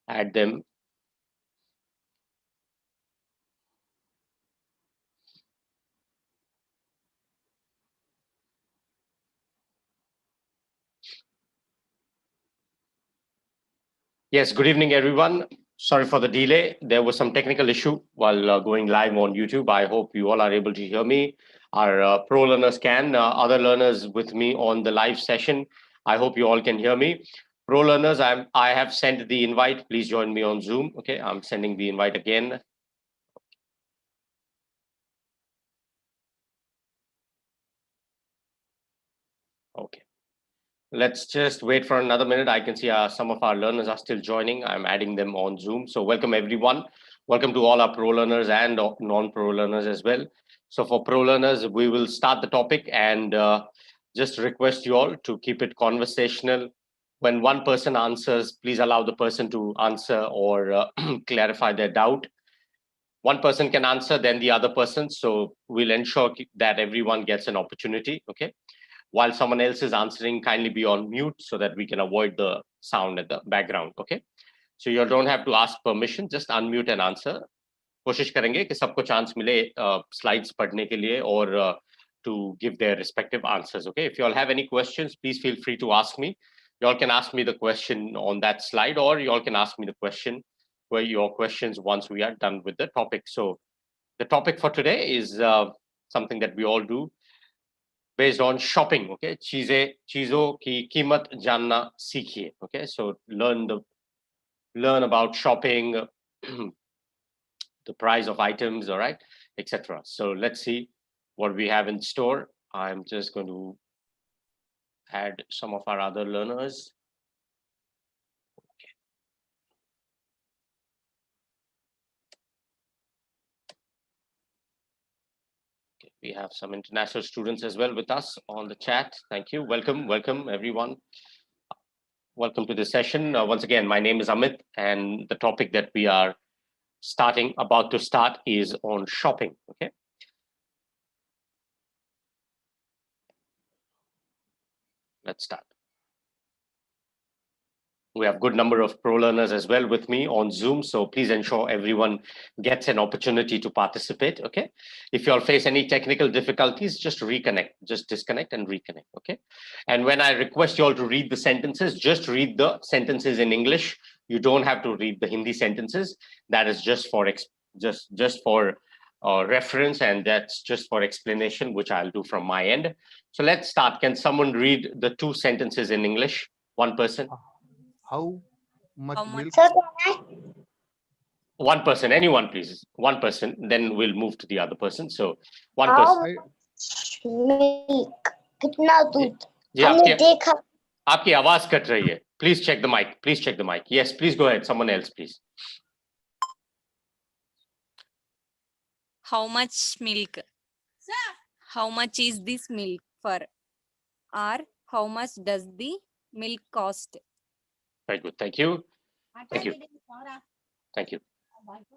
add them. Yes, good evening, everyone. Sorry for the delay. There was some technical issue while going live on YouTube. I hope you all are able to hear me. Our pro learners can. Other learners with me on the live session, I hope you all can hear me. Pro learners, I have sent the invite. Please join me on Zoom. Okay, I'm sending the invite again. Okay. Let's just wait for another minute. I can see some of our learners are still joining. I'm adding them on Zoom. So welcome everyone. Welcome to all our pro learners and non-pro learners as well. So for pro learners, we will start the topic and just request you all to keep it conversational. When one person answers, please allow the person to answer or clarify their doubt. One person can answer, then the other person. So we'll ensure that everyone gets an opportunity. Okay. While someone else is answering, kindly be on mute so that we can avoid the sound at the background. Okay. So you don't have to ask permission, just unmute and answer. कोशिश करेंगे कि सबको chance मिले slides पढ़ने के लिए और to give their respective answers. Okay. If you all have any questions, please feel free to ask me. You all can ask me the question on that slide, or you all can ask me the question where your questions once we are done with the topic. So the topic for today is something that we all do based on shopping. Okay, चीजों की कीमत जानना सीखिए. Okay, so learn about shopping, the price of items, all right, etc. So let's see what we have in store. I'm just going to add some of our other learners. We have some international students as well with us on the chat. Thank you. Welcome everyone. Welcome to this session. Once again, my name is Amit, and the topic that we are about to start is on shopping. Okay. Let's start. We have a good number of pro learners as well with me on Zoom, so please ensure everyone gets an opportunity to participate. Okay. If you all face any technical difficulties, just disconnect and reconnect. Okay. And when I request you all to read the sentences, just read the sentences in English. You don't have to read the Hindi sentences. That is just for reference, and that's just for explanation, which I'll do from my end. So let's start. Can someone read the two sentences in English? One person. How much milk? One person, anyone, please. One person, then we'll move to the other person. So one How person. milk? कितना दूध? जी आपकी आवाज cut रही है. Please check the mic. Please check the mic. Yes, please go ahead. Someone else, please. How much milk? Sir. How much is this milk for? Or how much does the milk cost? Very good. Thank you. Thank you. Thank you.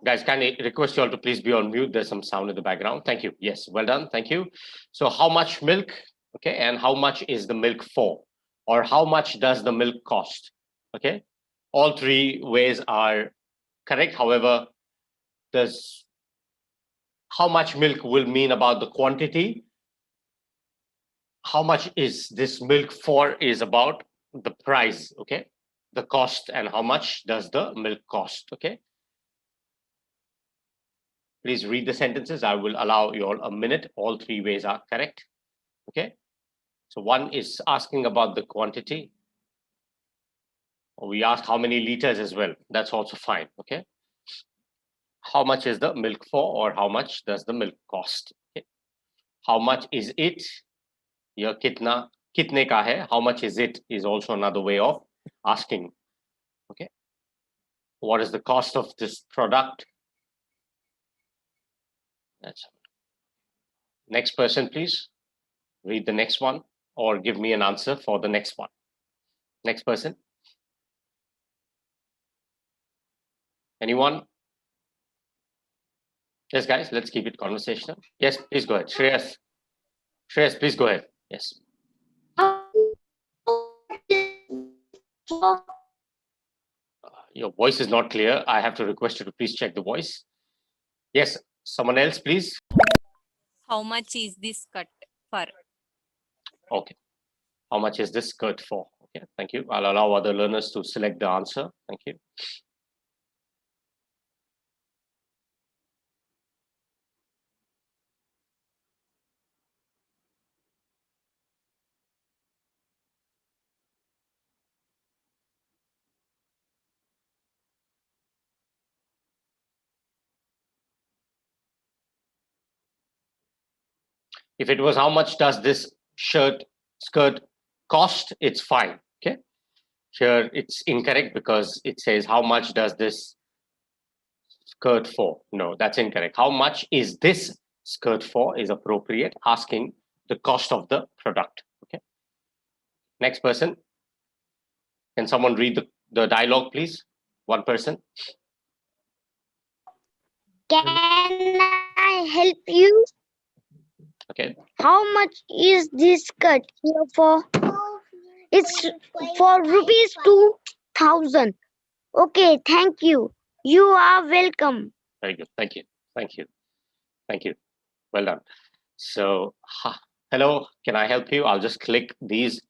Guys, can I request you all to please be on mute? There's some sound in the background. Thank you. Yes, well done. Thank you. So how much milk? Okay, and how much is the milk for? Or how much does the milk cost? Okay, all three ways are correct. However, how much milk will mean about the quantity. How much is this milk for is about the price, okay? The cost, and how much does the milk cost, okay? Please read the sentences. I will allow you all a minute. All three ways are correct, okay? So one is asking about the quantity. We asked how many liters as well. That's also fine, okay? How much is the milk for, or how much does the milk cost? Okay? How much is it? Ya kitna, kitne ka hai? How much is it is also another way of asking, okay? What is the cost of this product? That's next person, please. Read the next one or give me an answer for the next one. Next person. Anyone? Yes, guys, let's keep it conversational. Yes, please go ahead. Shreyas, please go ahead. Yes. Your voice is not clear. I have to request you to please check the voice. Yes, someone else, please. How much is this skirt for? Okay. How much is this skirt for? Okay, thank you. I'll allow other learners to select the answer. Thank you. If it was how much does this skirt cost, it's fine. Okay. Here it's incorrect because it says how much does this skirt for? No, that's incorrect. How much is this skirt for is appropriate, asking the cost of the product. Okay. Next person. Can someone read the dialogue, please? One person. Can I help you? Okay. How much is this skirt here for? It's for rupees 2,000. Okay, thank you. You are welcome. Very good. Thank you. Thank you. Thank you. Well done. So, hello, can I help you? I'll just click these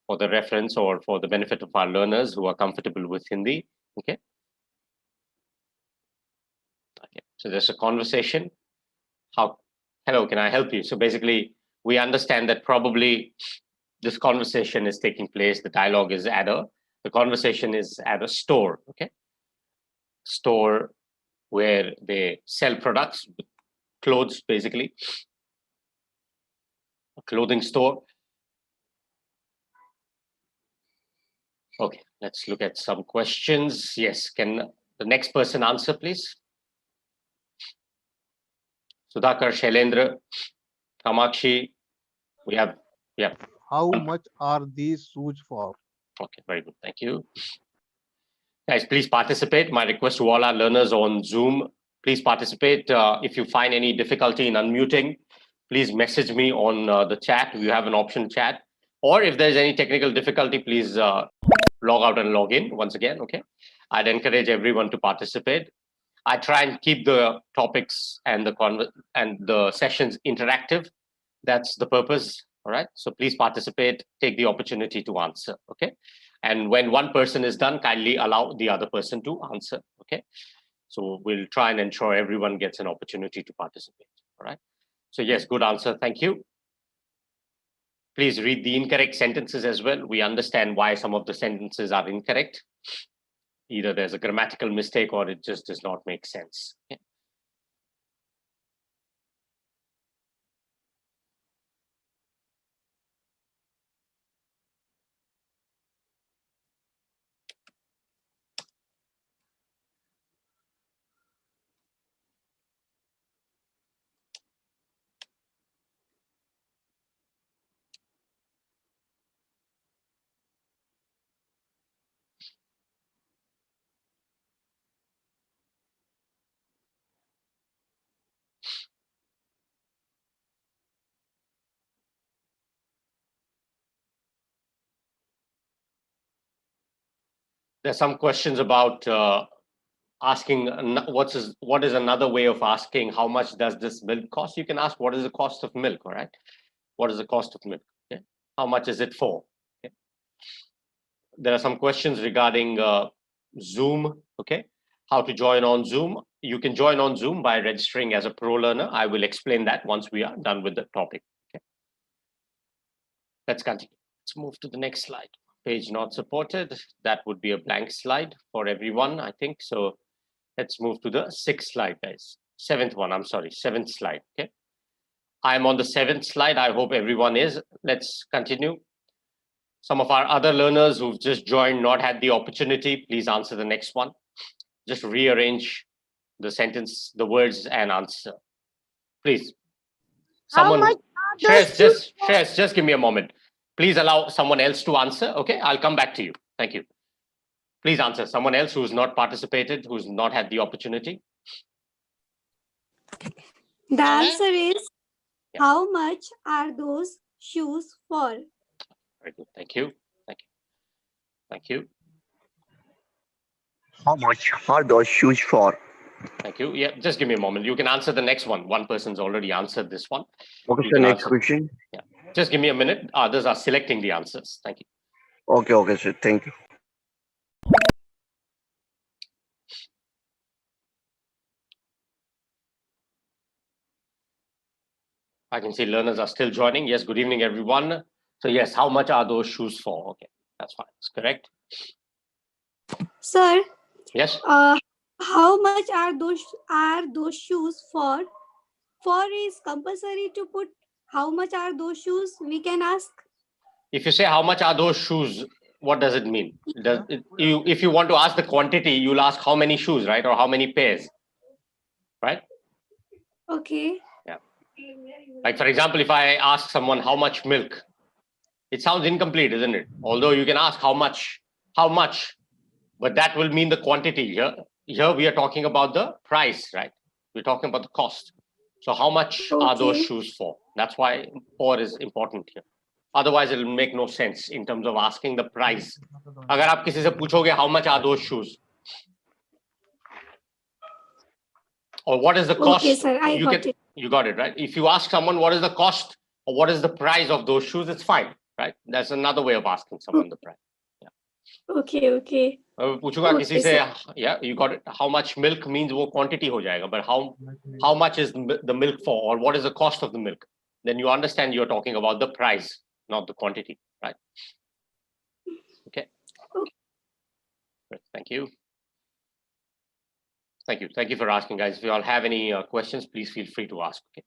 for the reference or for the benefit of our learners who are comfortable with Hindi. Okay. Okay. So there's a conversation. Hello, can I help you? So basically, we understand that probably this conversation is taking place. The dialogue is the conversation is at a store. Okay. Store where they sell products, clothes, basically. A clothing store. Okay, let's look at some questions. Yes, can the next person answer, please? Sudhakar, Shailendra, Kamakshi, we have. How much are these shoes for? Okay, very good. Thank you. Guys, please participate. My request to all our learners on Zoom, please participate. If you find any difficulty in unmuting, please message me on the chat. You have an option chat. Or if there's any technical difficulty, please log out and log in once again, okay? I'd encourage everyone to participate. I try and keep the topics and the sessions interactive. That's the purpose, all right? So please participate, take the opportunity to answer, okay? And when one person is done, kindly allow the other person to answer, okay? So we'll try and ensure everyone gets an opportunity to participate, all right? So yes, good answer, thank you. Please read the incorrect sentences as well. We understand why some of the sentences are incorrect. Either there's a grammatical mistake or it just does not make sense. Okay? There's some questions about asking what is another way of asking how much does this milk cost? You can ask what is the cost of milk, all right? What is the cost of milk? Okay? How much is it for? Okay? There are some questions regarding Zoom, okay? How to join on Zoom. You can join on Zoom by registering as a pro learner. I will explain that once we are done with the topic. Okay? Let's continue. Let's move to the next slide. Page not supported. That would be a blank slide for everyone, I think. So let's move to the 6th slide, guys. 7th one, I'm sorry, 7th slide, okay? I'm on the 7th slide. I hope everyone is. Let's continue. Some of our other learners who've just joined, not had the opportunity, please answer the next one. Just rearrange the sentence, the words, and answer. Please. Someone, How much are those Shreyas, just give me a moment. Please allow someone else to answer, okay? I'll come back to you. Thank you. Please answer. Someone else who's not participated, who's not had the opportunity. The answer is, how much are those shoes for? Very good. Thank you. Thank you. Thank you. How much are those shoes for? Thank you. Yeah, just give me a moment. You can answer the next one. One person's already answered this one. Okay, You sir. can Next answer. question. Yeah. Just give me a minute. Others are selecting the answers. Thank you. Okay, sir. Thank you. I can see learners are still joining. Yes, good evening, everyone. So yes, how much are those shoes for? Okay, that's fine. It's correct. Sir, Yes. how much are those shoes for? For is compulsory to put. How much are those shoes? We can ask. If you say how much are those shoes, what does it mean? If you want to ask the quantity, you'll ask how many shoes, right? Or how many pairs, right? Okay. Yeah. Like for example, if I ask someone how much milk, it sounds incomplete, isn't it? Although you can ask how much, but that will mean the quantity here. Here we are talking about the price, right? We're talking about the cost. So how much are those Okay. shoes for? That's why for is important here. Otherwise, it will make no sense in terms of asking the price. अगर आप किसी से पूछोगे how much are those shoes? Or what is the cost? Okay, sir. I got it. You got it, right? If you ask someone what is the cost or what is the price of those shoes, it's fine, right? That's another way of asking someone the price. Okay, okay. पूछूंगा किसी से, yeah, you got it. How much milk means वो quantity हो जाएगा, but how much is the milk for, or what is the cost of the milk? Then you understand you're talking about the price, not the quantity, right? Okay. Great. Thank you. Thank you for asking, guys. If you all have any questions, please feel free to ask. Okay.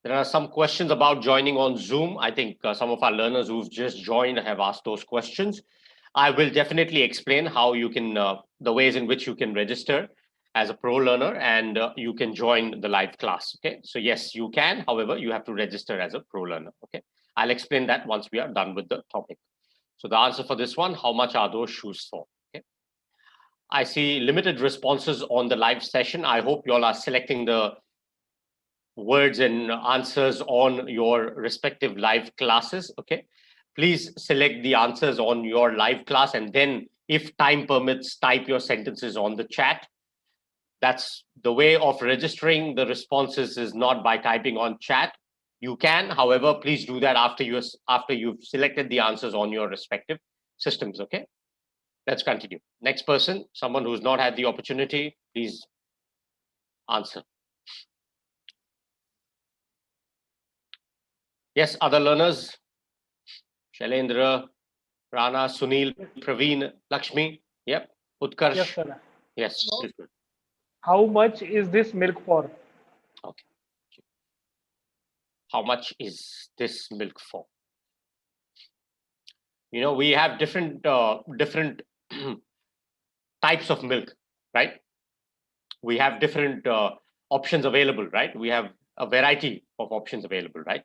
There are some questions about joining on Zoom. I think some of our learners who've just joined have asked those questions. I will definitely explain how you can, the ways in which you can register as a pro learner and you can join the live class. Okay, so yes, you can. However, you have to register as a pro learner. Okay, I'll explain that once we are done with the topic. So the answer for this one, how much are those shoes for? Okay, I see limited responses on the live session. I hope you all are selecting the words and answers on your respective live classes. Okay, please select the answers on your live class, and then if time permits, type your sentences on the chat. That's the way of registering the responses, is not by typing on chat. You can, however, please do that after you've selected the answers on your respective systems. Okay, let's continue. Next person, someone who's not had the opportunity, please answer. Yes, other learners. Shailendra, Rana, Sunil, Praveen, Lakshmi. Yep. Utkarsh. Yes, sir. Yes. Please go. How much is this milk for? Okay. How much is this milk for? You know, we have different types of milk, right? We have different options available, right? We have a variety of options available, right?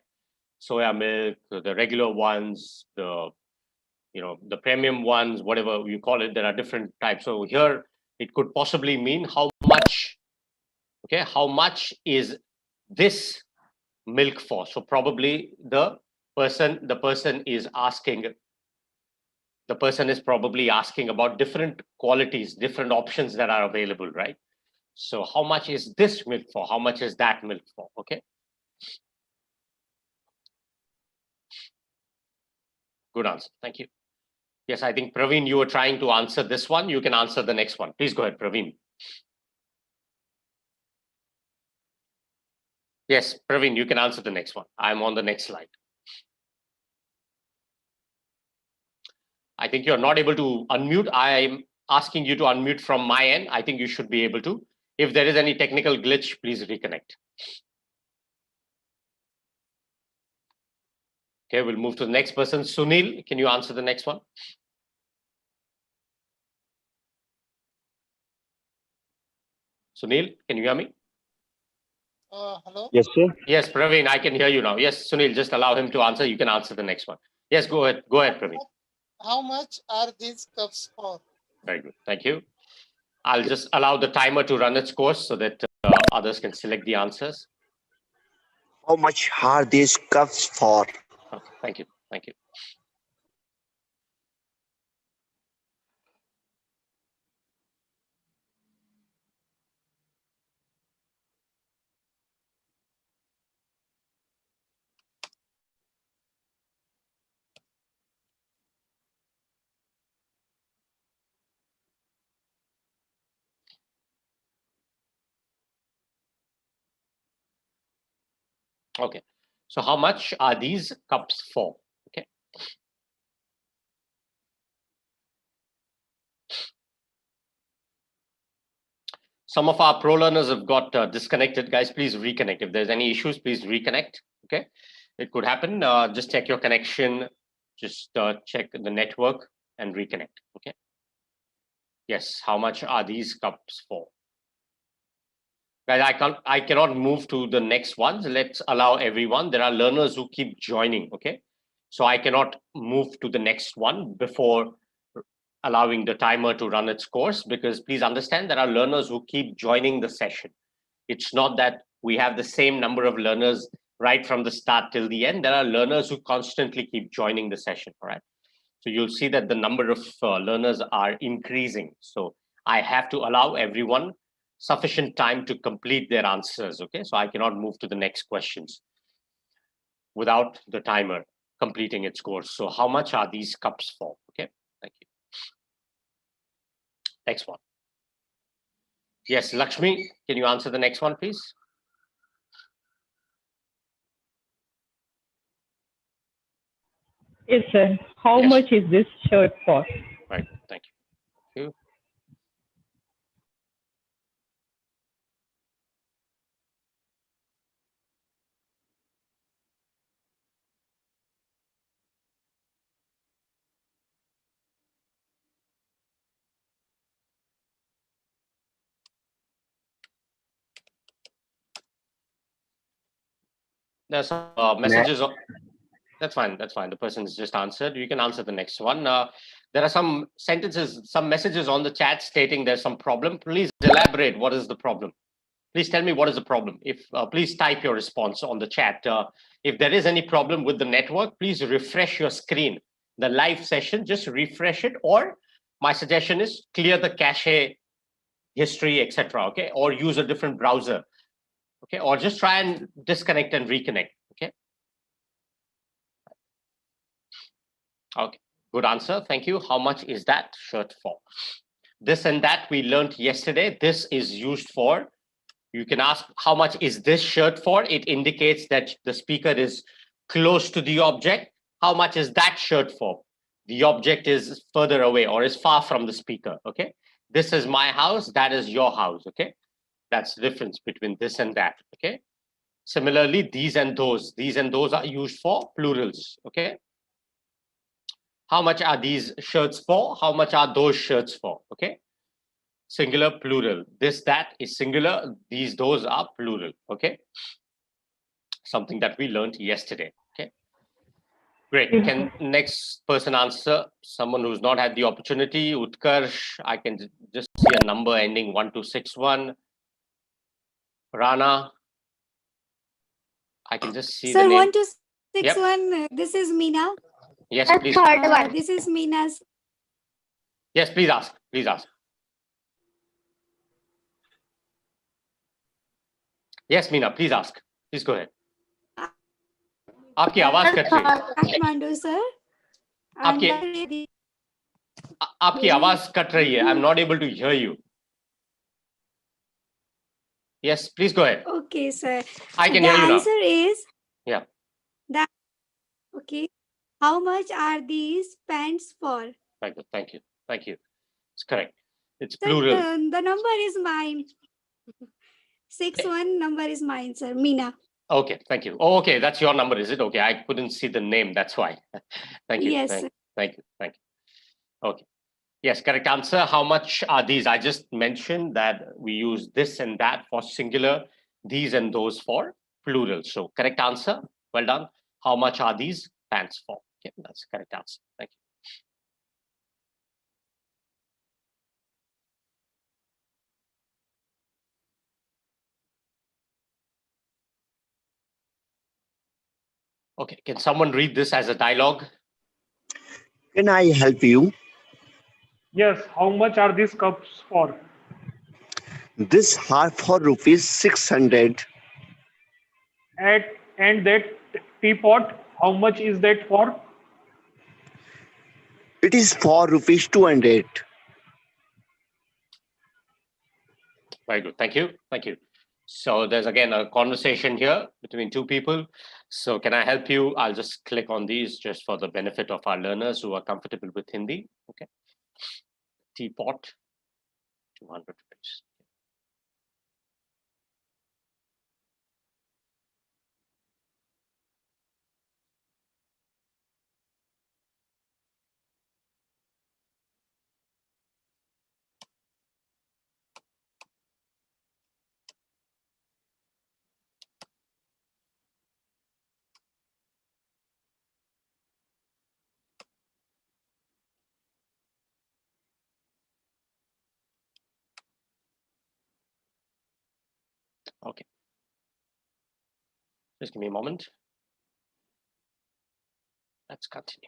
Soya milk, the regular ones, the premium ones, whatever you call it, there are different types. So here it could possibly mean how much, okay, how much is this milk for? So probably the person is probably asking about different qualities, different options that are available, right? So how much is this milk for? How much is that milk for? Okay. Good answer. Thank you. Yes, I think Praveen, you were trying to answer this one. You can answer the next one. Please go ahead, Praveen. Yes, Praveen, you can answer the next one. I'm on the next slide. I think you're not able to unmute. I'm asking you to unmute from my end. I think you should be able to. If there is any technical glitch, please reconnect. Okay, we'll move to the next person. Sunil, can you answer the next one? Sunil, can you hear me? Hello. Yes, sir. Yes, Praveen, I can hear you now. Yes, Sunil, just allow him to answer. You can answer the next one. Yes, go ahead. Go ahead, Praveen. How much are these cups for? Very good. Thank you. I'll just allow the timer to run its course so that others can select the answers. How much are these cups for? Okay, thank you. Thank you. Okay. So how much are these cups for? Okay. Some of our pro learners have got disconnected. Guys, please reconnect. If there's any issues, please reconnect. Okay. It could happen. Just check your connection. Just check the network and reconnect. Okay. Yes. How much are these cups for? Guys, I cannot move to the next ones. Let's allow everyone. There are learners who keep joining. Okay. So I cannot move to the next one before allowing the timer to run its course, because please understand there are learners who keep joining the session. It's not that we have the same number of learners right from the start till the end. There are learners who constantly keep joining the session. All right. So you'll see that the number of learners are increasing. So I have to allow everyone sufficient time to complete their answers. Okay. So I cannot move to the next questions without the timer completing its course. So how much are these cups for? Okay. Thank you. Next one. Yes, Lakshmi, can you answer the next one, please? Yes, sir. How Yes. much is this shirt for? Right, thank you. There's some messages. That's fine. That's fine. The person's just answered. You can answer the next one. There are some sentences, some messages on the chat stating there's some problem. Please elaborate. What is the problem? Please tell me what is the problem. If please type your response on the chat. If there is any problem with the network, please refresh your screen. The live session, just refresh it. Or my suggestion is clear the cache history, etc. Okay, or use a different browser. Okay, or just try and disconnect and reconnect. Okay. Okay, good answer. Thank you. How much is that shirt for? This and that we learned yesterday. This is used for, you can ask how much is this shirt for? It indicates that the speaker is close to the object. How much is that shirt for? The object is further away or is far from the speaker. Okay. This is my house. That is your house. Okay. That's the difference between this and that. Okay. Similarly, these and those are used for plurals. Okay. How much are these shirts for? How much are those shirts for? Okay. Singular, plural. This, that is singular. These, those are plural. Okay. Something that we learned yesterday. Okay. Great. Can next person answer? Someone who's not had the opportunity. Utkarsh, I can just see a number ending 1261. Rana, I can just see Sir, the name. 1261. This is Meena. Yes, The please. third one. This is Meena's. Yes, please ask. Please ask. Yes, Meena, please ask. Please go ahead. आपकी आवाज cut रही है. Kathmandu, sir. आपकी And आपकी आवाज cut रही है. I'm not able to hear you. Yes, please go ahead. okay, sir. I can the hear you now. answer is Yeah. okay. How much are these pants for? Very good. Thank you. Thank you. It's correct. It's Sir, plural. the number is mine. 61 number is mine, sir. Meena. Okay, thank you. Oh, okay, that's your number, is it? Okay, I couldn't see the name. That's why. Thank you. Yes, Thank sir. you. Thank you. Thank you. Okay. Yes, correct answer. How much are these? I just mentioned that we use this and that for singular, these and those for plural. So correct answer. Well done. How much are these pants for? Okay, that's the correct answer. Thank you. Okay, can someone read this as a dialogue? Can I help you? Yes. How much are these cups for? This half for rupees 600. And that teapot, how much is that for? It is for rupees 200. Very good. Thank you. Thank you. So there's again a conversation here between two people. So can I help you? I'll just click on these just for the benefit of our learners who are comfortable with Hindi. Okay. Teapot, 200 rupees. Okay. Just give me a moment. Let's continue.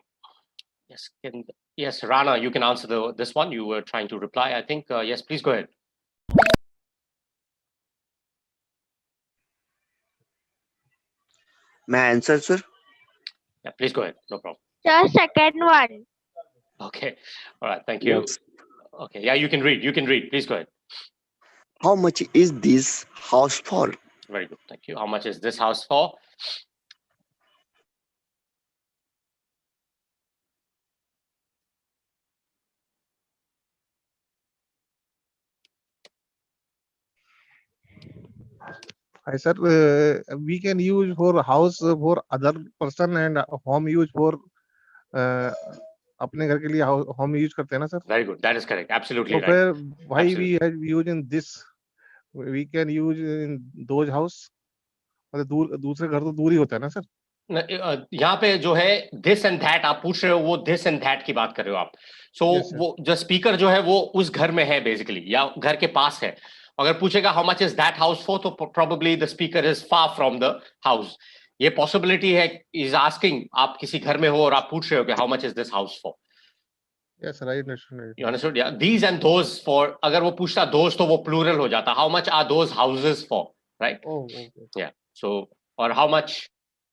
Yes, yes, Rana, you can answer this one. You were trying to reply, I think. Yes, please go ahead. May I answer, sir? Yeah, please go ahead. No problem. The second one. Okay. All right. Thank you. Yes. Okay. Yeah, you can read. You can read. Please go ahead. How much is this house for? Very good. Thank you. How much is this house for? I said we can use for house for other person and home use for अपने घर के लिए home use करते हैं ना sir? Very good. That is correct. Absolutely So right. why Absolutely. we have used in this? We can use in those house. मतलब दूसरे घर तो दूर ही होता है ना सर? यहाँ पे जो है this and that आप पूछ रहे हो, वो this and that की बात कर रहे हो आप. So Yes, sir. वो जो स्पीकर जो है वो उस घर में है बेसिकली या घर के पास है. अगर पूछेगा how much is that house for, तो probably the speaker is far from the house. ये possibility है is asking आप किसी घर में हो और आप पूछ रहे हो कि how much is this house for. Yes, sir, I understand. You understood? Yeah. These and those for, अगर वो पूछता those तो वो plural हो जाता. How much are those houses for? Right? Oh, okay. Yeah. So, or how much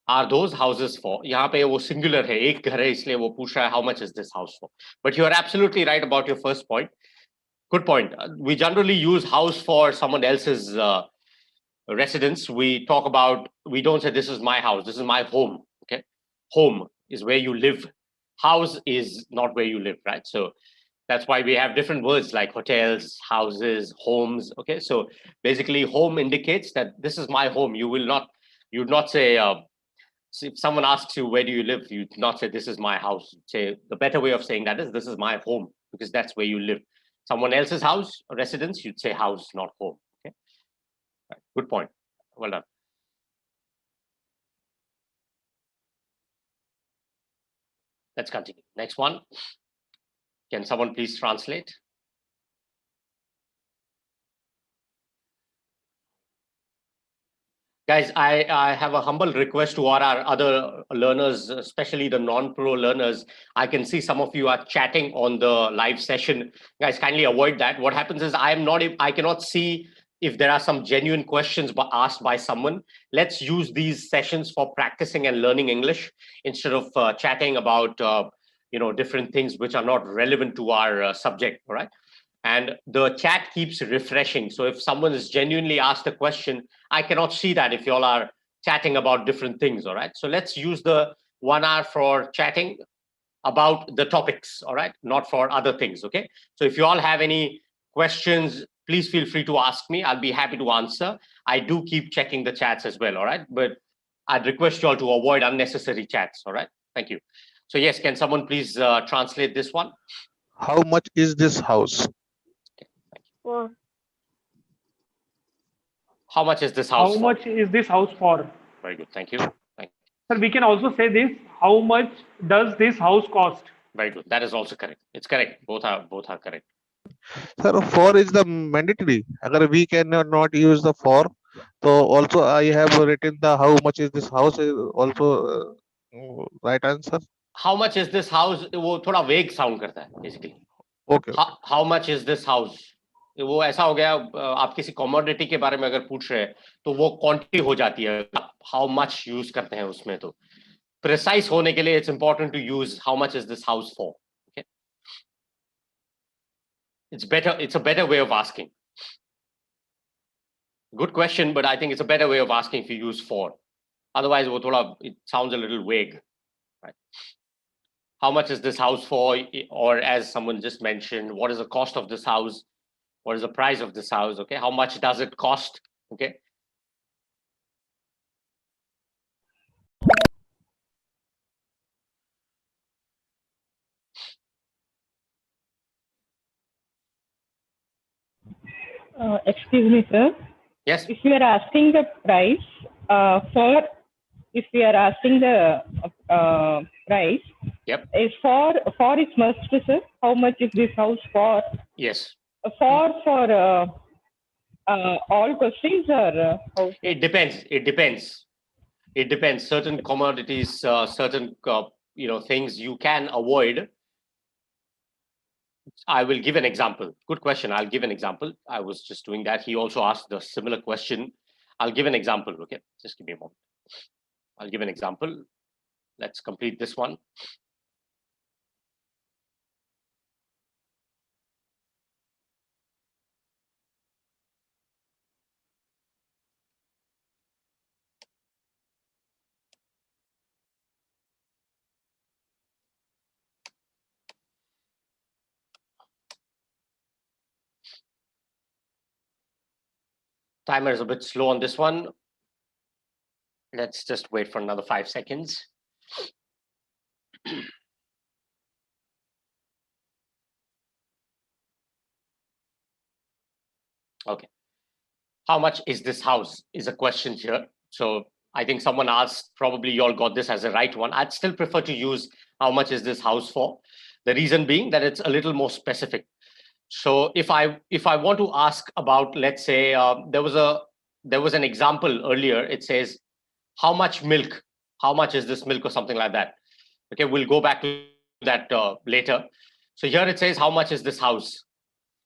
are those houses for? यहाँ पे वो singular है, एक घर है इसलिए वो पूछ रहा है how much is this house for? But you are absolutely right about your first point. Good point. We generally use house for someone else's residence. We talk about, we don't say this is my house, this is my home. Okay. Home is where you live. House is not where you live, right? So that's why we have different words like hotels, houses, homes. Okay. So basically home indicates that this is my home. You would not say, if someone asks you, where do you live? You'd not say, this is my house. You'd say, the better way of saying that is, this is my home, because that's where you live. Someone else's house, residence, you'd say house, not home. Okay. Right. Good point. Well done. Let's continue. Next one. Can someone please translate? Guys, I have a humble request to all our other learners, especially the non-pro learners. I can see some of you are chatting on the live session. Guys, kindly avoid that. What happens is I cannot see if there are some genuine questions asked by someone. Let's use these sessions for practicing and learning English instead of chatting about different things which are not relevant to our subject. All right. And the chat keeps refreshing. So if someone is genuinely asked a question, I cannot see that if you all are chatting about different things. All right. So let's use the 1 hour for chatting about the topics. All right. Not for other things. Okay. So if you all have any questions, please feel free to ask me. I'll be happy to answer. I do keep checking the chats as well. All right. But I'd request you all to avoid unnecessary chats. All right. Thank you. So yes, can someone please translate this one? How much is this house? How much is this house? How much is this house for? Very good. Thank you. Sir, we can also say this. How much does this house cost? Very good. That is also correct. It's correct. Both are correct. Sir, for is the mandatory. Agar we cannot use the for, so also I have written the how much is this house is also right answer. How much is this house? वो थोड़ा वेग sound करता है basically. Okay. How much is this house? वो ऐसा हो गया, आप किसी कमोडिटी के बारे में अगर पूछ रहे हैं तो वो क्वांटिटी हो जाती है. हाउ मच यूज करते हैं उसमें. तो प्रिसाइज होने के लिए it's important to use how much is this house for. Okay, it's a better way of asking. Good question, but I think it's a better way of asking if you use for. Otherwise वो थोड़ा, it sounds a little vague, right? How much is this house for? Or as someone just mentioned, what is the cost of this house? What is the price of this house? Okay, how much does it cost? Okay. Excuse me, sir. Yes. If you are asking the price if you are asking the price, Yep. is for is must, sir. How much is this house for? Yes. For all questions or how? It depends. Certain commodities, certain things you can avoid. I will give an example. Good question. I'll give an example. I was just doing that. He also asked the similar question. I'll give an example. Okay, just give me a moment. I'll give an example. Let's complete this one. Timer is a bit slow on this one. Let's just wait for another 5 seconds. Okay. How much is this house is a question here. So I think someone asked, probably you all got this as a right one. I'd still prefer to use how much is this house for? The reason being that it's a little more specific. So if I want to ask about, let's say, there was an example earlier. It says, how much milk? How much is this milk or something like that? Okay, we'll go back to that later. So here it says, how much is this house?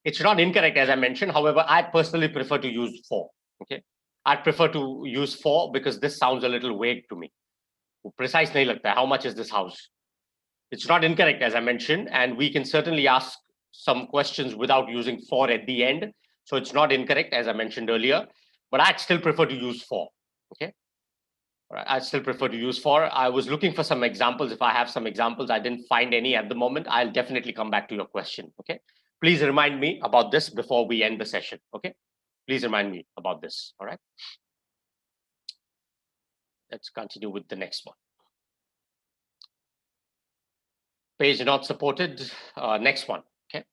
It's not incorrect, as I mentioned. However, I personally prefer to use for. Okay, I'd prefer to use for because this sounds a little vague to me. Precise nahi lagta hai. How much is this house? It's not incorrect, as I mentioned, and we can certainly ask some questions without using for at the end. So it's not incorrect, as I mentioned earlier, but I'd still prefer to use for. Okay. All right. I still prefer to use for. I was looking for some examples. If I have some examples, I didn't find any at the moment. I'll definitely come back to your question. Okay. Please remind me about this before we end the session. Okay. Please remind me about this. All right. Let's continue with the next one. Page not supported. Next one. Okay.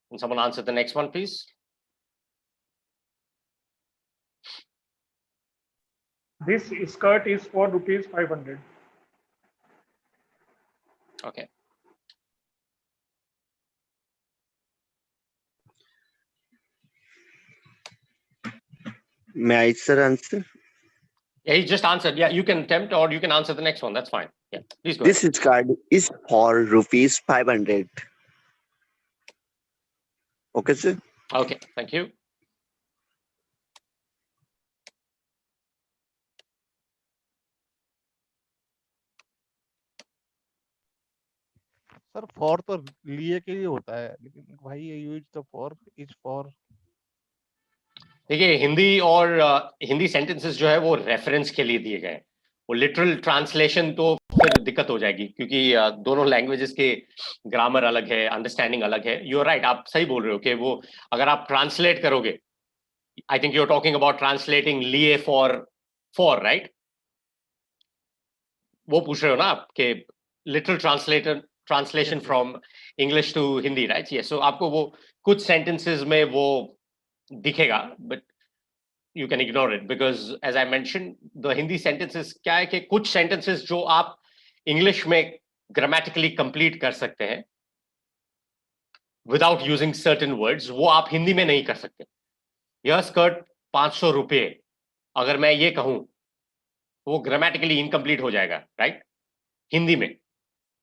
Can someone answer the next one, please? This skirt is for rupees 500. Okay. May I, sir, answer? Yeah, he just answered. Yeah, you can attempt or you can answer the next one. That's fine. Yeah, please go This ahead. card is for rupees 500. Okay, sir. Okay, thank you. Sir for तो लिए के लिए होता है, लेकिन भाई ये use the for is for. देखिए, हिंदी और हिंदी सेंटेंसेस जो है वो रेफरेंस के लिए दिए गए हैं. वो लिटरल ट्रांसलेशन तो फिर दिक्कत हो जाएगी क्योंकि दोनों लैंग्वेजेस के ग्रामर अलग है, अंडरस्टैंडिंग अलग है. यू आर राइट, आप सही बोल रहे हो कि वो अगर आप ट्रांसलेट करोगे, I think you are talking about translating लिए फॉर राइट. वो पूछ रहे हो ना आप कि literal translation from English to Hindi, right? ये सो आपको वो कुछ सेंटेंसेस में वो दिखेगा, but you can ignore it because as I mentioned, the Hindi sentences क्या है कि कुछ sentences जो आप English में grammatically complete कर सकते हैं without using certain words, वो आप हिंदी में नहीं कर सकते. यह स्कर्ट 500 रुपये, अगर मैं ये कहूं वो ग्रामेटिकली इनकम्प्लीट हो जाएगा, राइट? हिंदी में,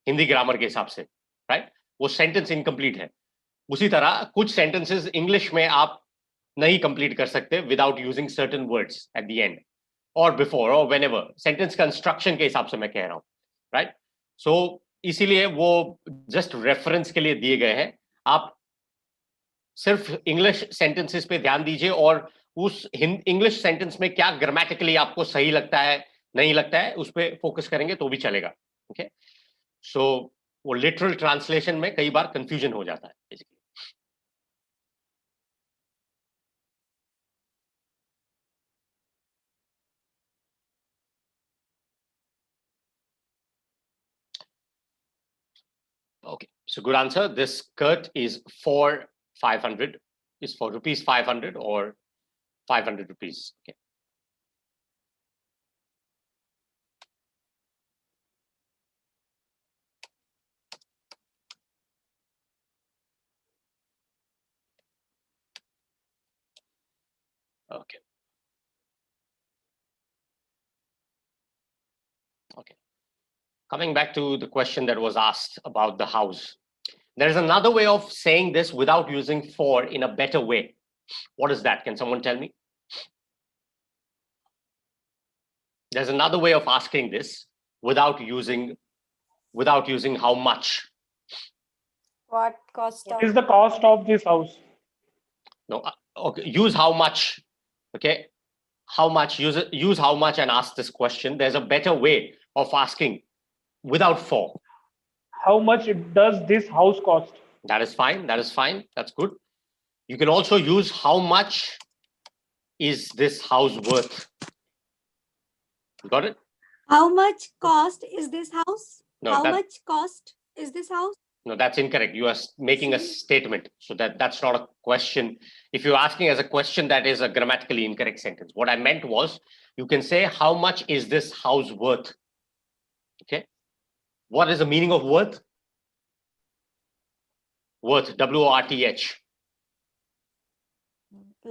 हिंदी ग्रामर के हिसाब से, राइट? वो सेंटेंस इनकम्प्लीट है। उसी तरह कुछ सेंटेंसेस इंग्लिश में आप नहीं कंप्लीट कर सकते without using certain words at the end और बिफोर और व्हेनेवर, सेंटेंस कंस्ट्रक्शन के हिसाब से मैं कह रहा हूं, राइट? सो इसीलिए वो जस्ट रेफरेंस के लिए दिए गए हैं। आप सिर्फ इंग्लिश सेंटेंसेस पे ध्यान दीजिए और उस इंग्लिश सेंटेंस में क्या ग्रामेटिकली आपको सही लगता है, नहीं लगता है, उस पर फोकस करेंगे तो भी चलेगा। ओके, सो वो लिटरल ट्रांसलेशन में कई बार कंफ्यूजन हो जाता है basically. Okay, so good answer. This skirt is for 500, is for rupees 500 or 500 rupees. Okay. Okay. Okay. Coming back to the question that was asked about the house. There is another way of saying this without using for in a better way. What is that? Can someone tell me? There's another way of asking this without using how much. What cost What of is the cost of this house? No, okay, use how much. Okay, how much, use how much and ask this question. There's a better way of asking without for. How much does this house cost? That is fine. That is fine. That's good. You can also use how much is this house worth? You got it? How much cost is this house? No, How that, much cost is this house? no, that's incorrect. You are making a statement. So that's not a question. If you're asking as a question, that is a grammatically incorrect sentence. What I meant was, you can say, how much is this house worth? Okay. What is the meaning of worth? Worth, W-O-R-T-H.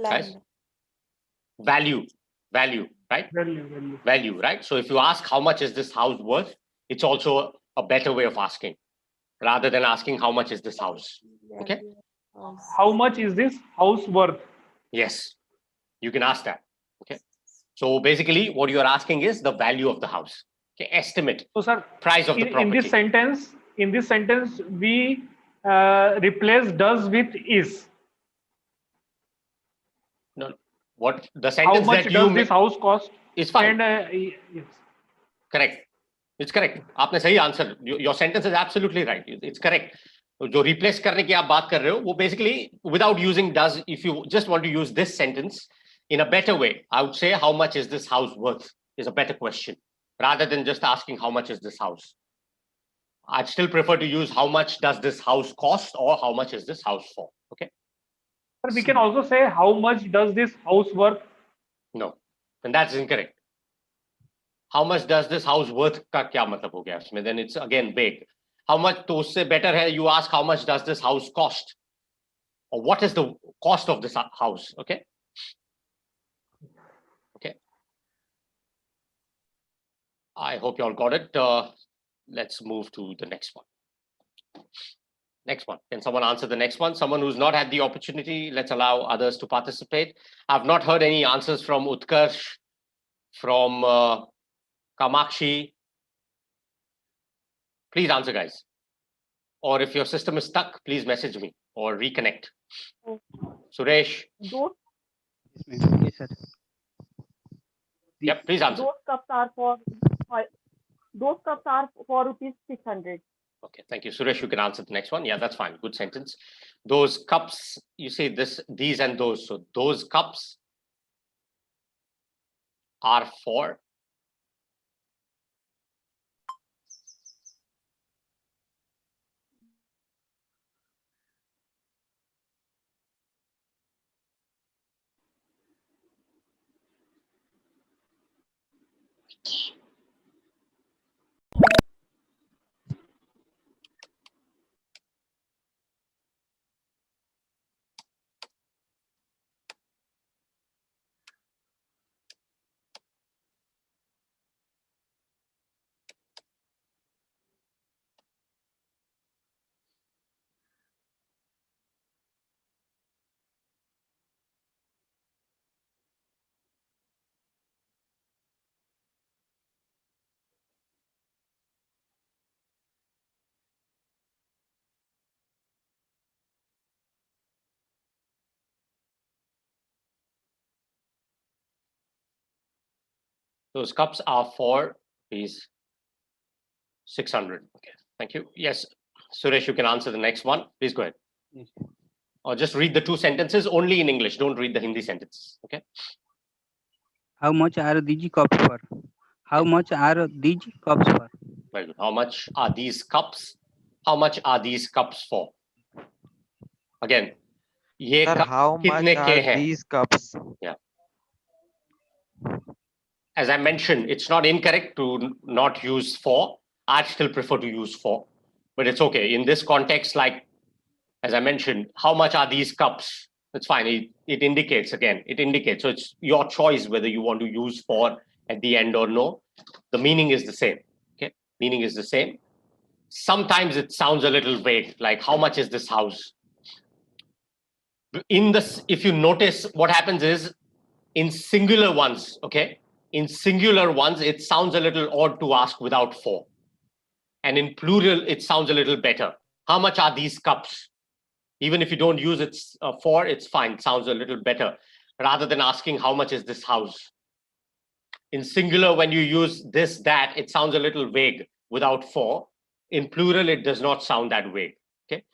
Guys? land? Value, right? Value, right? So if you ask how much is this house worth, it's also a better way of asking, rather than asking how much is this house. Okay. How much is this house worth? Yes, you can ask that. Okay. So basically, what you are asking is the value of the house. Okay. Estimate. So, sir, Price of the property. in this sentence, we replace does with is. No, what the How sentence much that does you this house cost? is fine. And yes. Correct. It's correct. आपने सही answer. Your sentence is absolutely right. It's correct. जो replace करने की आप बात कर रहे हो, वो basically without using does, if you just want to use this sentence in a better way, I would say how much is this house worth is a better question, rather than just asking how much is this house. I'd still prefer to use how much does this house cost or how much is this house for. Okay. But we can also say how much does this house worth? No, and that's incorrect. How much does this house worth का क्या मतलब हो गया इसमें? Then it's again vague. How much, तो उससे better है you ask how much does this house cost, or what is the cost of this house? Okay. Okay. I hope you all got it. Let's move to the next one. Next one. Can someone answer the next one? Someone who's not had the opportunity. Let's allow others to participate. I've not heard any answers from Utkarsh, from Kamakshi. Please answer, guys. Or if your system is stuck, please message me or reconnect. Suresh. Those, Yes, sir. Yep, please answer. those cups are for rupees 600. Okay, thank you. Suresh, you can answer the next one. Yeah, that's fine. Good sentence. Those cups, you say this, these and those. So those cups are for Those cups are for these 600. Okay, thank you. Yes, Suresh, you can answer the next one. Please go ahead. Yes. Or just read the two sentences only in English. Don't read the Hindi sentences. Okay. How much are these cups for? How much are these cups for? Very good. How much are these cups? How much are these cups for? Again, ये Sir, cup how much कितने के are हैं? these cups? Yeah. As I mentioned, it's not incorrect to not use for. I'd still prefer to use for, but it's okay. In this context, like, as I mentioned, how much are these cups? It's fine. It indicates, again, it indicates. So it's your choice whether you want to use for at the end or no. The meaning is the same. Okay. Meaning is the same. Sometimes it sounds a little vague, like how much is this house? In this, if you notice, what happens is in singular ones, okay? In singular ones, it sounds a little odd to ask without for. And in plural, it sounds a little better. How much are these cups? Even if you don't use it for, it's fine. It sounds a little better rather than asking how much is this house. In singular, when you use this, that, it sounds a little vague without for. In plural, it does not sound that vague. Okay.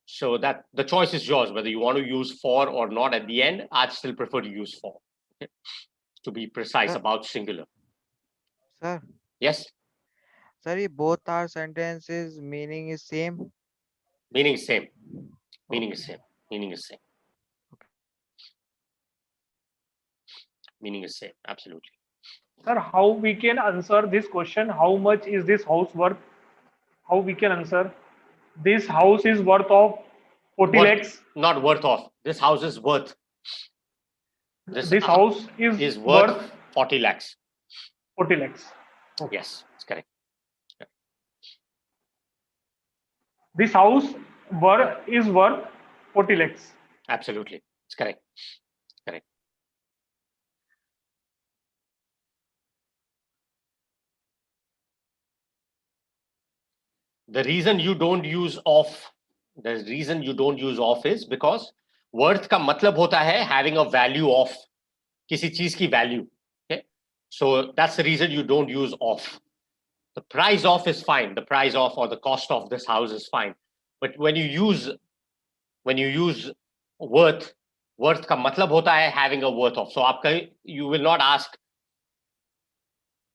So that the choice is yours, whether you want to use for or not at the end. I'd still prefer to use for. Okay. To be precise about singular. Sir, Yes. sir, both our sentences meaning is same. Meaning is same. Meaning is same. Meaning is same. Meaning is same. Absolutely. Sir, how we can answer this question? How much is this house worth? How we can answer? This house is worth of 40 lakhs. Not worth of. This house is worth. This house is worth 40 lakhs. 40 lakhs. Okay. Yes, it's correct. This house is worth 40 lakhs. Absolutely. It's correct. Correct. The reason you don't use of is because worth का मतलब होता है having a value of, किसी चीज की value. Okay. So that's the reason you don't use of. The price of is fine. The price of or the cost of this house is fine. But when you use worth का मतलब होता है having a worth of. So you will not ask,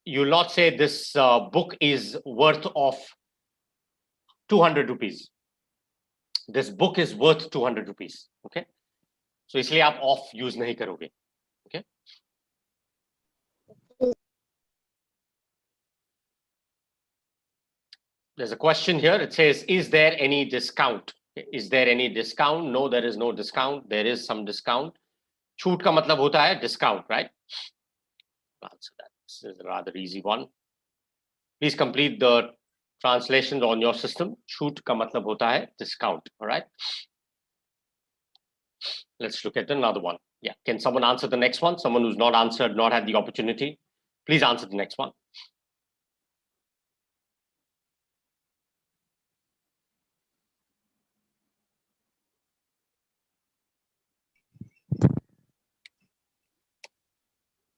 you will not say this book is worth of 200 rupees. This book is worth 200 rupees. Okay. So इसलिए आप of use नहीं करोगे. Okay. There's a question here. It says, is there any discount? Is there any discount? No, there is no discount. There is some discount. छूट का मतलब होता है discount, right? Answer that. This is a rather easy one. Please complete the translations on your system. छूट का मतलब होता है discount. All right. Let's look at another one. Yeah. Can someone answer the next one? Someone who's not answered, not had the opportunity. Please answer the next one.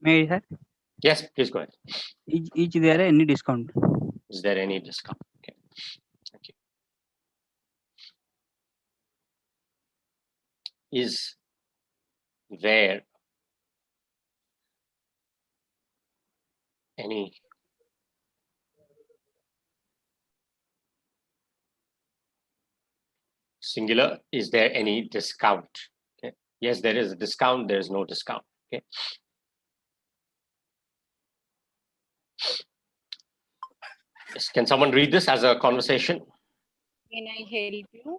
May I, sir? Yes, please go ahead. Is there any discount? Is there any discount? Okay. Thank you. Is there any singular? Is there any discount? Okay. Yes, there is a discount. There is no discount. Okay. Yes. Can someone read this as a conversation? Can I help you?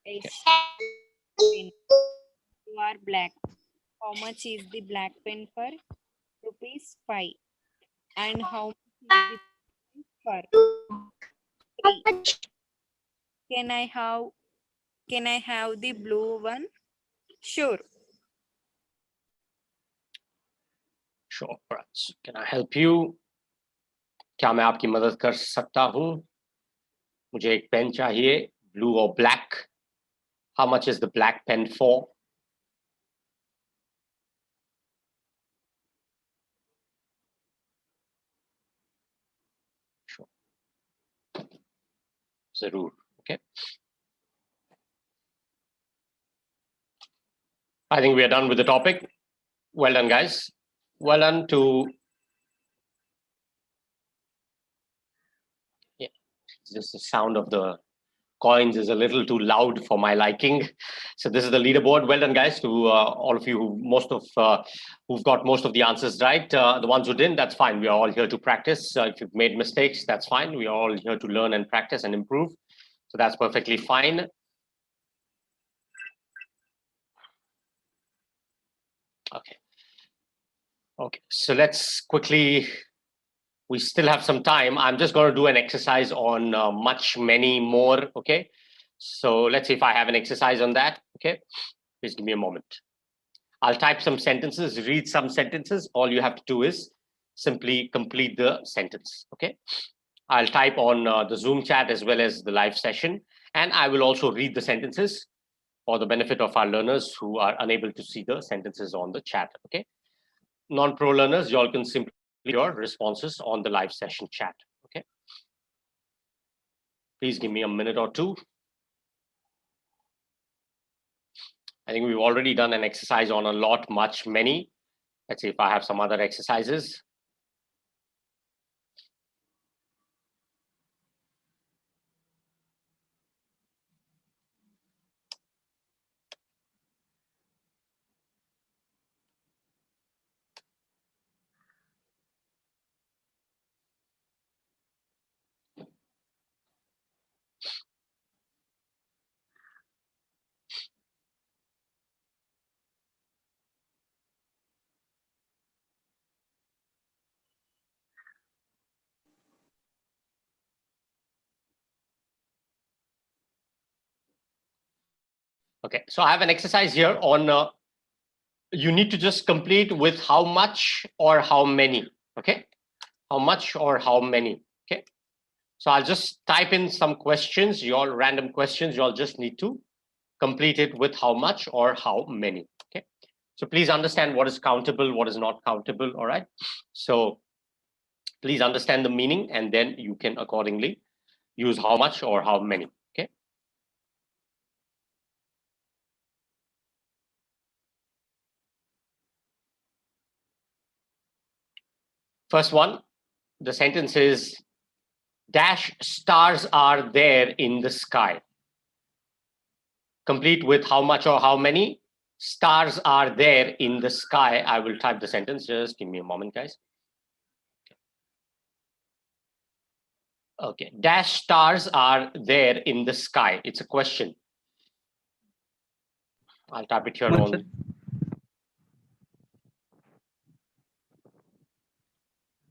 Yes. You are black. How much is the black pen for? ₹5. And how much is the pen for? 3. Can I have the blue one? Sure. Sure. Right. So can I help you? क्या मैं आपकी मदद कर सकता हूँ? मुझे एक pen चाहिए, blue or black. How much is the black pen for? Zarur. Okay. I think we are done with the topic. Well done, guys. Well done to. Yeah, just the sound of the coins is a little too loud for my liking. So this is the leaderboard. Well done, guys, to all of you who've got most of the answers right. The ones who didn't, that's fine. We are all here to practice. If you've made mistakes, that's fine. We are all here to learn and practice and improve. So that's perfectly fine. Okay. Okay. So let's quickly. We still have some time. I'm just going to do an exercise on much, many, more. Okay. So let's see if I have an exercise on that. Okay. Please give me a moment. I'll type some sentences, read some sentences. All you have to do is simply complete the sentence. Okay. I'll type on the Zoom chat as well as the live session. And I will also read the sentences for the benefit of our learners who are unable to see the sentences on the chat. Okay. Non-pro learners, you all can simply your responses on the live session chat. Okay. Please give me a minute or two. I think we've already done an exercise on a lot, much, many. Let's see if I have some other exercises. Okay, so I have an exercise here on you need to just complete with how much or how many. Okay, how much or how many. Okay, so I'll just type in some questions, your random questions. You all just need to complete it with how much or how many. Okay, so please understand what is countable, what is not countable. All right, so please understand the meaning and then you can accordingly use how much or how many. Okay. First one, the sentence is dash stars are there in the sky. Complete with how much or how many stars are there in the sky. I will type the sentence. Just give me a moment, guys. Okay, dash stars are there in the sky. It's a question. I'll type it here on.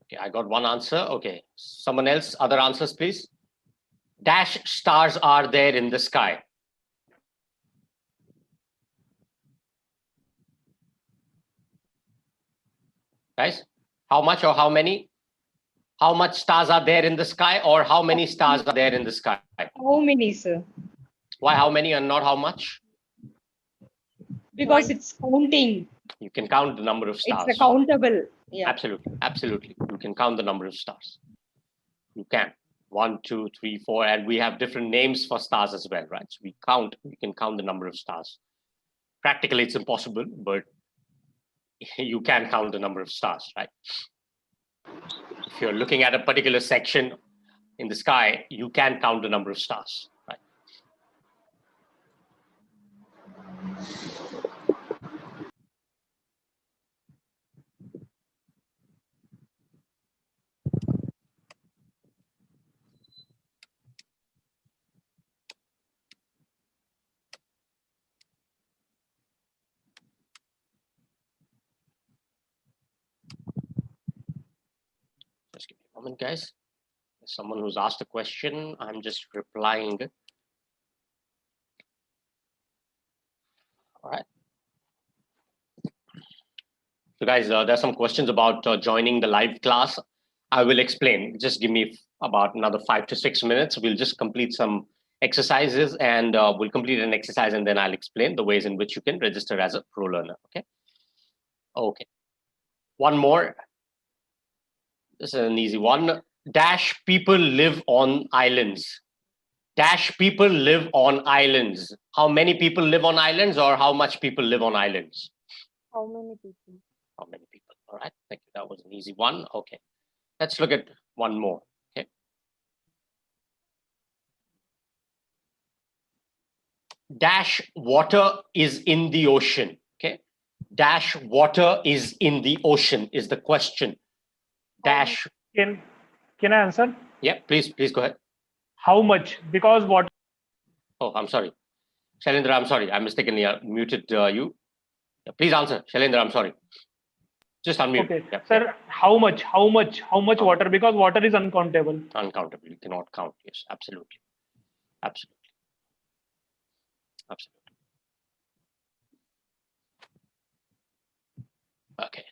Okay, I got one answer. Okay, someone else, other answers, please. Dash stars are there in the sky. Guys, how much or how many? How much stars are there in the sky or how many stars are there in the sky? How many, sir? Why how many and not how much? Because it's counting. You can count the number of stars. It's countable. Yeah. Absolutely, absolutely. You can count the number of stars. You can. 1, 2, 3, 4, and we have different names for stars as well, right? So we can count the number of stars. Practically, it's impossible, but you can count the number of stars, right? If you're looking at a particular section in the sky, you can count the number of stars, right? Just give me a moment, guys. There's someone who's asked a question. I'm just replying. All right. So guys, there's some questions about joining the live class. I will explain. Just give me about another 5 to 6 minutes. We'll just complete some exercises and we'll complete an exercise and then I'll explain the ways in which you can register as a pro learner. Okay. Okay. One more. This is an easy one. Dash people live on islands. Dash people live on islands. How many people live on islands, or how much people live on islands? How many people? How many people? All right, thank you. That was an easy one. Okay, let's look at one more. Okay. Dash water is in the ocean. Okay. Dash water is in the ocean is the question. Dash. Can I answer? Yeah, please go ahead. How much? Because what? Oh, I'm sorry. Shailendra, I'm sorry. I mistakenly muted you. Yeah, please answer. Shailendra, I'm sorry. Just unmute. Okay. Yeah, Sir, yeah. how much water? Because water is uncountable. Uncountable. You cannot count. Yes, absolutely. Absolutely. Absolutely. Okay.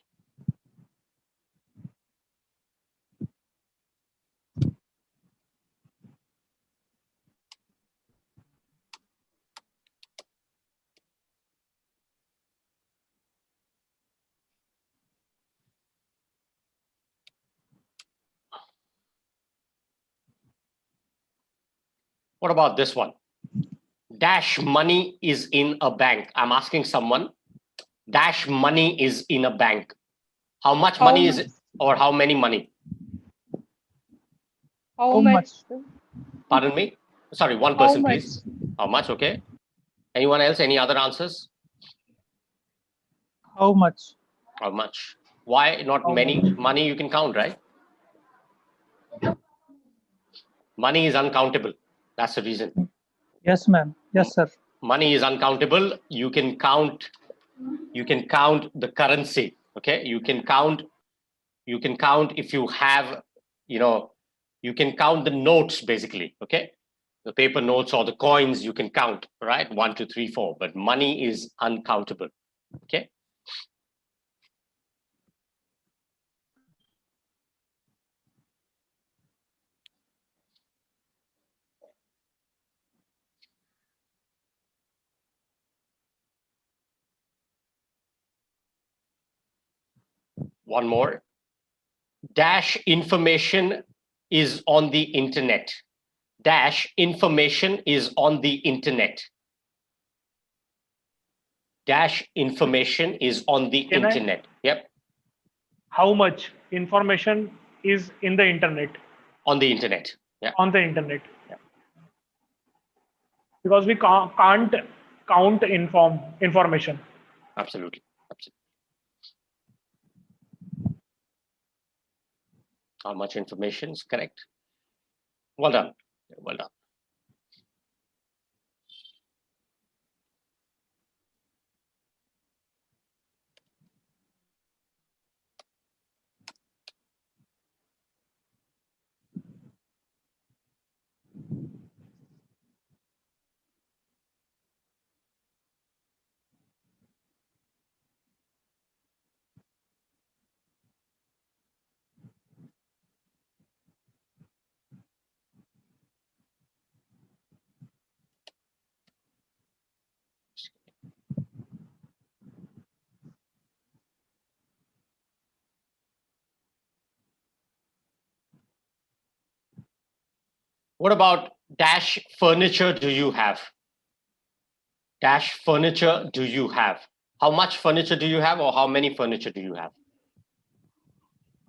What about this one? Dash money is in a bank. I'm asking someone. Dash money is in a bank. How much money is it, or how many money? How much? Pardon me? Sorry, one person, please. How much? Okay. Anyone else? Any other answers? How much? How much? Why not many? Money you can count, right? Money is uncountable. That's the reason. Yes, ma'am. Yes, sir. Money is uncountable. You can count the currency. Okay. You can count if you have, you can count the notes basically. Okay. The paper notes or the coins you can count, right? 1, 2, 3, 4. But money is uncountable. Okay. One more. Dash information is on the internet. Dash information is on the internet. Dash information is on the internet. Yep. How much information is in the internet? On the internet. Yeah. On the internet. Yeah. Because we can't count information. Absolutely. Absolutely. How much information is correct? Well done. Well done. What about dash furniture do you have? Dash furniture do you have? How much furniture do you have, or how many furniture do you have?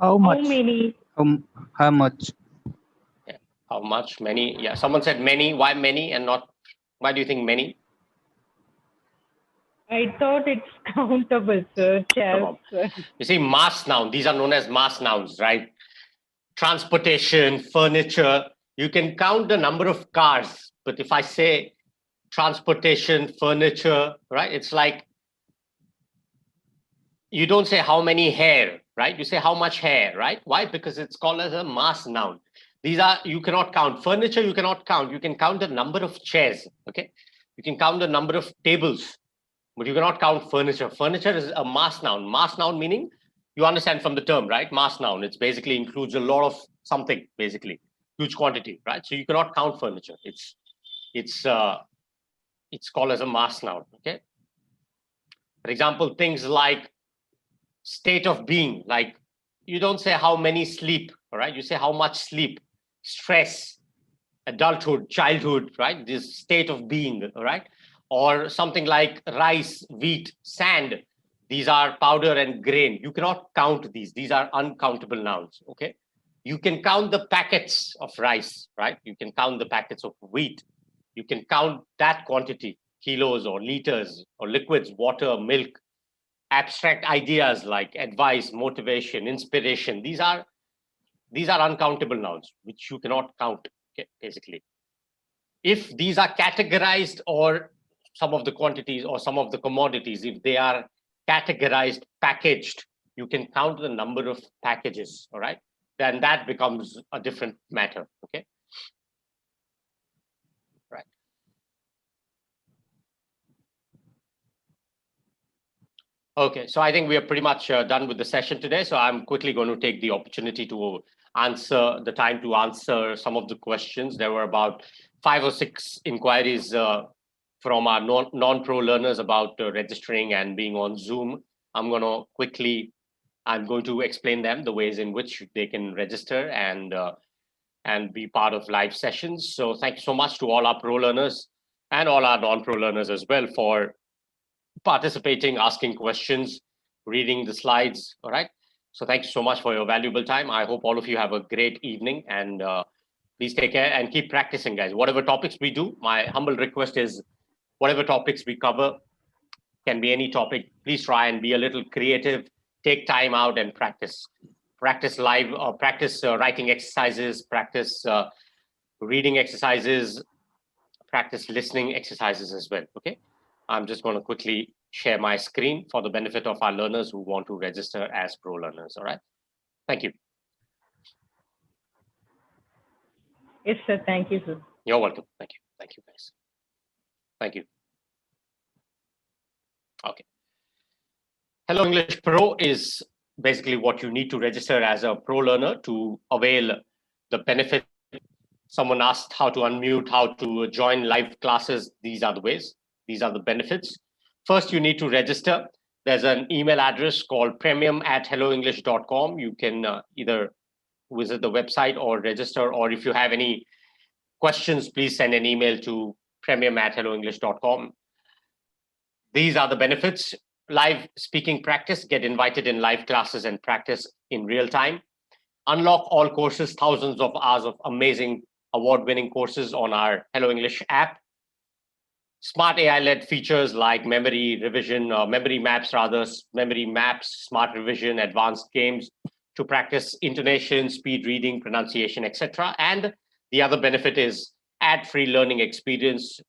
How much? How many? How much? Yeah. How much? Many? Yeah. Someone said many. Why many and not? Why do you think many? I thought it's countable, sir. No. You see, mass noun. These are known as mass nouns, right? Transportation, furniture. You can count the number of cars, but if I say transportation, furniture, right? It's like you don't say how many hair, right? You say how much hair, right? Why? Because it's called as a mass noun. These are, you cannot count. Furniture, you cannot count. You can count the number of chairs, okay? You can count the number of tables, but you cannot count furniture. Furniture is a mass noun. Mass noun meaning, you understand from the term, right? Mass noun. It's basically includes a lot of something, basically, huge quantity, right? So you cannot count furniture. It's called as a mass noun, okay? For example, things like state of being, like you don't say how many sleep, all right? You say how much sleep, stress, adulthood, childhood, right? This state of being, right? Or something like rice, wheat, sand. These are powder and grain. You cannot count these. These are uncountable nouns, okay? You can count the packets of rice, right? You can count the packets of wheat. You can count that quantity, kilos or liters or liquids, water, milk, abstract ideas like advice, motivation, inspiration. These are uncountable nouns, which you cannot count, okay, basically. If these are categorized, or some of the quantities or some of the commodities, if they are categorized, packaged, you can count the number of packages, all right? Then that becomes a different matter, okay? Right. Okay, so I think we are pretty much done with the session today. So I'm quickly going to take the opportunity to answer some of the questions. There were about 5 or 6 inquiries from our non-pro learners about registering and being on Zoom. I'm going to explain them the ways in which they can register and be part of live sessions. So thank you so much to all our pro learners and all our non-pro learners as well for participating, asking questions, reading the slides. All right. So thank you so much for your valuable time. I hope all of you have a great evening, and please take care and keep practicing, guys. Whatever topics we do, my humble request is whatever topics we cover, can be any topic, please try and be a little creative, take time out and practice. Practice live, practice writing exercises, practice reading exercises, practice listening exercises as well, okay? I'm just going to quickly share my screen for the benefit of our learners who want to register as pro learners, all right? Thank you. Yes, sir. Thank you, sir. You're welcome. Thank you. Thank you, guys. Thank you. Okay. Hello English Pro is basically what you need to register as a pro learner to avail the benefit. Someone asked how to unmute, how to join live classes. These are the ways. These are the benefits. First, you need to register. There's an email address called premium@helloenglish.com. You can either visit the website or register, or if you have any questions, please send an email to premium@helloenglish.com. These are the benefits. Live speaking practice, get invited in live classes and practice in real time. Unlock all courses, thousands of hours of amazing award-winning courses on our Hello English app. Smart AI-led features like memory revision, memory maps, smart revision, advanced games to practice intonation, speed reading, pronunciation, etc. And the other benefit is ad-free learning experience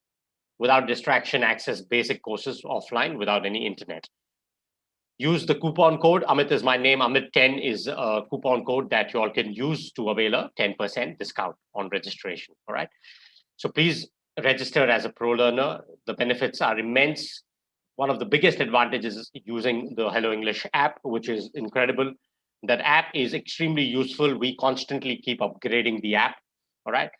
without distraction, access basic courses offline without any internet. Use the coupon code. Amit is my name. Amit10 is a coupon code that you all can use to avail a 10% discount on registration. All right. So please register as a pro learner. The benefits are immense. One of the biggest advantages is using the Hello English app, which is incredible. That app is extremely useful. We constantly keep upgrading the app. All right.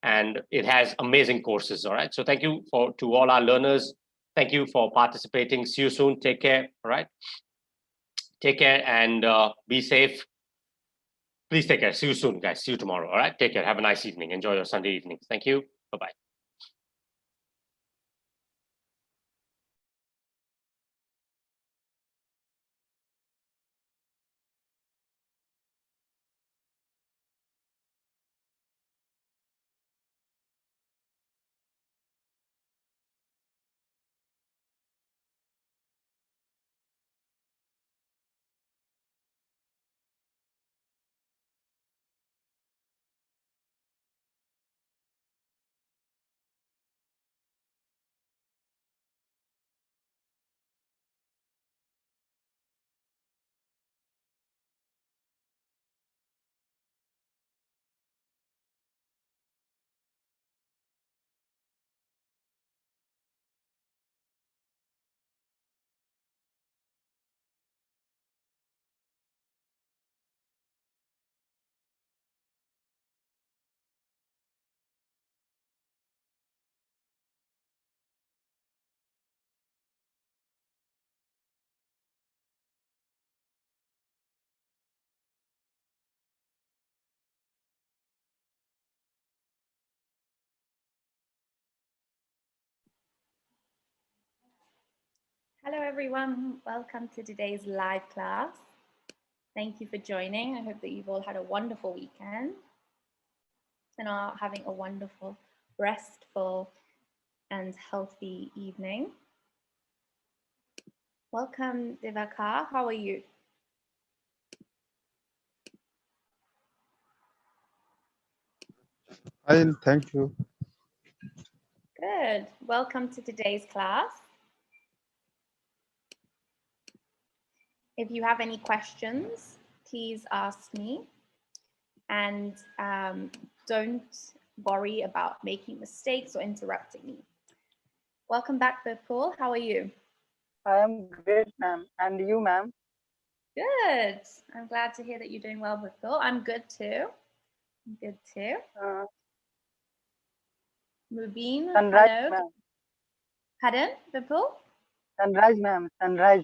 And it has amazing courses. All right. So thank you to all our learners. Thank you for participating. See you soon. Take care. All right. Take care and be safe. Please take care. See you soon, guys. See you tomorrow. All right. Take care. Have a nice evening. Enjoy your Sunday evening. Thank you. Bye-bye. Hello everyone, welcome to today's live class. Thank you for joining. I hope that you've all had a wonderful weekend and are having a wonderful, restful and healthy evening. Welcome Divakar, how are you? Fine, thank you. Good, welcome to today's class. If you have any questions, please ask me, and don't worry about making mistakes or interrupting me. Welcome back, Vipul. How are you? I am great, ma'am. And you, ma'am? Good. I'm glad to hear that you're doing well, Vipul. I'm good too. I'm good too. Mubin, Sunrise, hello. ma'am. Pardon, Vipul? Sunrise, ma'am. Sunrise.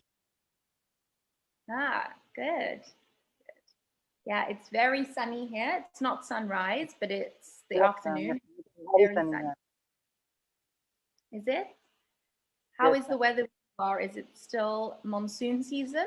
Ah, good. Yeah, it's very sunny here. It's not sunrise, but it's the Yes, afternoon. ma'am. Very sunny, sunny. ma'am. Is it? How Yes, is the weather where you are? Is it still monsoon season?